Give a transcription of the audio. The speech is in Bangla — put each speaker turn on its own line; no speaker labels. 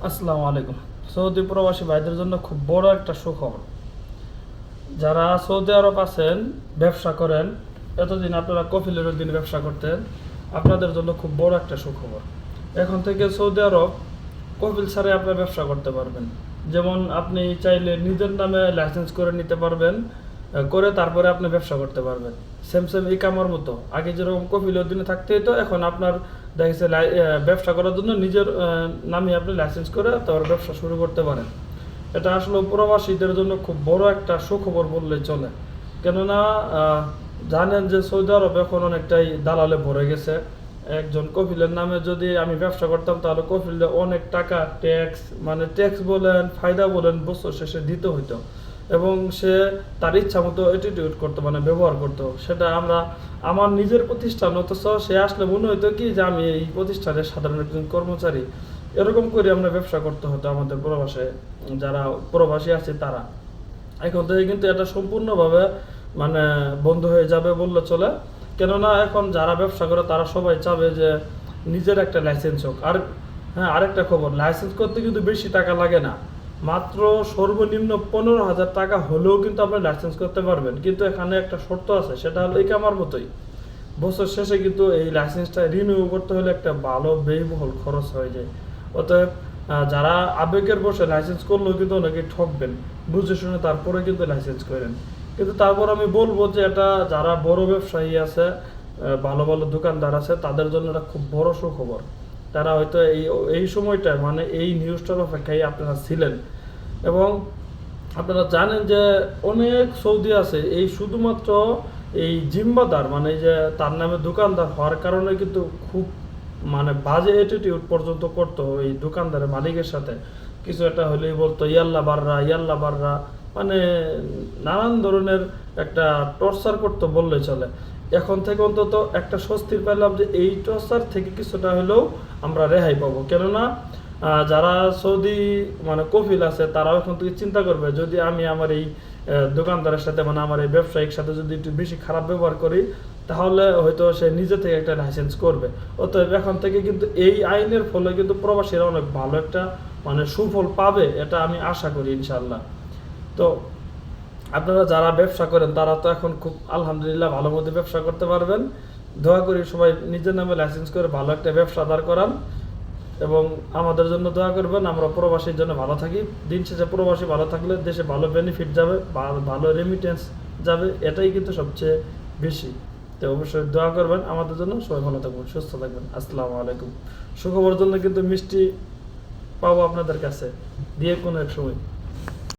আসসালামু আলাইকুম। সৌদি প্রবাসী ভাইদের জন্য খুব বড় একটা সুখবর। যারা সৌদি আরব আছেন, ব্যবসা করেন, এতদিন আপনারা কফিলের দিন ব্যবসা করতেন, আপনাদের জন্য খুব বড় একটা সুখবর। এখন থেকে সৌদি আরব কফিল ছাড়াই আপনারা ব্যবসা করতে পারবেন। যেমন আপনি চাইলে নিজের নামে লাইসেন্স করে নিতে পারবেন, করে তারপরে আপনি ব্যবসা করতে পারবেন। সেম সেম ইকামার মতো আগে যেরকম কফিলের দিনে থাকতে হতো, এখন আপনার দেখেছে ব্যবসা করার জন্য নিজের নামে আপনি লাইসেন্স করে তারপর ব্যবসা শুরু করতে পারেন। এটা আসলে প্রবাসীদের জন্য খুব বড় একটা সুখবর বললেই চলে। কেননা জানেন যে সৌদি আরব এখন অনেকটাই দালালে ভরে গেছে। একজন কফিলের নামে যদি আমি ব্যবসা করতাম তাহলে কফিলে অনেক টাকা ট্যাক্স, মানে ট্যাক্স বলেন ফায়দা বলেন বছর শেষে দিতে হইতো, এবং সে তার ইচ্ছা মতো অ্যাটিটিউড করতো, মানে ব্যবহার করতো। সেটা আমার নিজের প্রতিষ্ঠান, অথচ সে আসলে মনে হইতো কি যে আমি এই প্রতিষ্ঠানের সাধারণ একজন কর্মচারী। এরকম করে আমরা ব্যবসা করতে হতো আমাদের প্রবাসে, যারা প্রবাসী আছে তারা। এখন থেকে কিন্তু এটা সম্পূর্ণভাবে মানে বন্ধ হয়ে যাবে বললে চলে। কেননা এখন যারা ব্যবসা করে তারা সবাই চাবে যে নিজের একটা লাইসেন্স হোক। আর হ্যাঁ, আরেকটা খবর, লাইসেন্স করতে কিন্তু বেশি টাকা লাগে না। মাত্র সর্বনিম্ন 15,000 টাকা হলেও কিন্তু আপনি লাইসেন্স করতে পারবেন। কিন্তু এখানে একটা শর্ত আছে, সেটা হলো এই আমার মতোই বছর শেষে কিন্তু এই লাইসেন্সটা রিনিউ করতে হলে একটা ভালো ব্যয়বহুল খরচ হয়ে যায়। অতএব যারা আবেগের বসে লাইসেন্স করলেও কিন্তু অনেকে ঠকবেন, বুঝে শুনে তারপরে কিন্তু লাইসেন্স করেন। কিন্তু তারপর আমি বলবো যে এটা যারা বড় ব্যবসায়ী আছে, ভালো ভালো দোকানদার আছে, তাদের জন্য এটা খুব বড় সুখবর। তারা হয়তো এই এই সময়টায়, মানে এই নিউজটার অপেক্ষায় আপনারা ছিলেন। এবং আপনারা জানেন যে অনেক সৌদি আছে এই শুধুমাত্র এই জিম্মাদার, মানে এই যে তার নামে দোকানদার হওয়ার কারণে কিন্তু খুব মানে বাজে অ্যাটিটিউড পর্যন্ত করতো এই দোকানদারের মালিকের সাথে। কিছু একটা হলেই বলতো ইয়াল্লা বাররা ইয়াল্লা বাররা, মানে নানান ধরনের একটা টর্চার করতো বললে চলে। এখন থেকে অন্তত একটা স্বস্তির পেলাম যে এই টর্চার থেকে কিছুটা হলেও আমরা রেহাই পাবো। কেননা যারা সৌদি মানে কফিল আছে তারাও এখন থেকে চিন্তা করবে, যদি আমি আমার এই দোকানদারের সাথে, মানে আমার এই ব্যবসায়িক সাথে যদি একটু বেশি খারাপ ব্যবহার করি, তাহলে হয়তো সে নিজে থেকে একটা লাইসেন্স করবে। অতএব এখন থেকে কিন্তু এই আইনের ফলে কিন্তু প্রবাসীরা অনেক ভালো একটা মানে সুফল পাবে, এটা আমি আশা করি ইনশাল্লাহ। তো আপনারা যারা ব্যবসা করেন তারা তো এখন খুব আলহামদুলিল্লাহ ভালো মতো ব্যবসা করতে পারবেন। দোয়া করি সবাই নিজের নামে লাইসেন্স করে ভালো একটা ব্যবসা দাঁড় করান, এবং আমাদের জন্য দোয়া করবেন, আমরা প্রবাসীর জন্য ভালো থাকি। দিন শেষে প্রবাসী ভালো থাকলে দেশে ভালো বেনিফিট যাবে, ভালো রেমিটেন্স যাবে, এটাই কিন্তু সবচেয়ে বেশি। তো অবশ্যই দোয়া করবেন আমাদের জন্য। সবাই ভালো থাকবেন, সুস্থ থাকবেন। আসসালামু আলাইকুম। সুখবর জন্য কিন্তু মিষ্টি পাবো আপনাদের কাছে দিয়ে কোনো এক সময়।